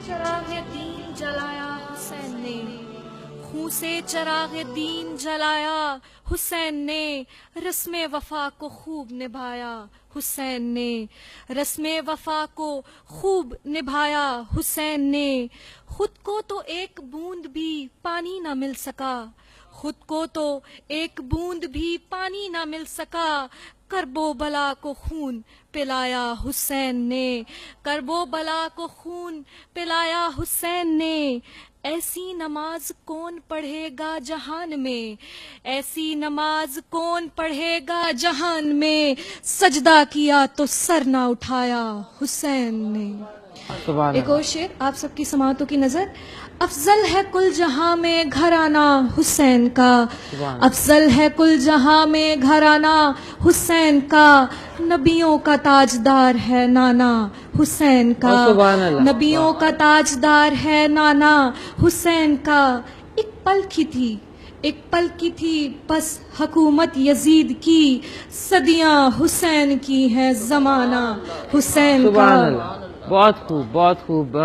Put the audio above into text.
چراغ دین جلایا حسین نے، خون سے چراغ دین جلایا حسین نے، رسم وفا کو خوب نبھایا حسین نے، رسم وفا کو خوب نبھایا حسین نے، خود کو تو ایک بوند بھی پانی نہ مل سکا، خود کو تو ایک بوند بھی پانی نہ مل سکا، کرب و بلا کو خون پلایا حسین نے، کرب و بلا کو خون پلایا حسین نے، ایسی نماز کون پڑھے گا جہان میں، ایسی نماز کون پڑھے گا جہان میں، سجدہ کیا تو سر نہ اٹھایا حسین نے۔ سبحان ایک اور شعر آپ سب کی سماعتوں کی نظر، افضل ہے کل جہاں میں گھرانہ حسین کا، افضل ہے کل جہاں میں گھرانہ حسین کا، نبیوں کا تاجدار ہے نانا حسین کا، سبحان اللہ۔ نبیوں کا تاجدار ہے نانا حسین کا، ایک پل کی تھی، ایک پل کی تھی بس حکومت یزید کی، صدیاں حسین کی ہے زمانہ حسین کا۔ سبحان اللہ، بہت خوب بہت خوب۔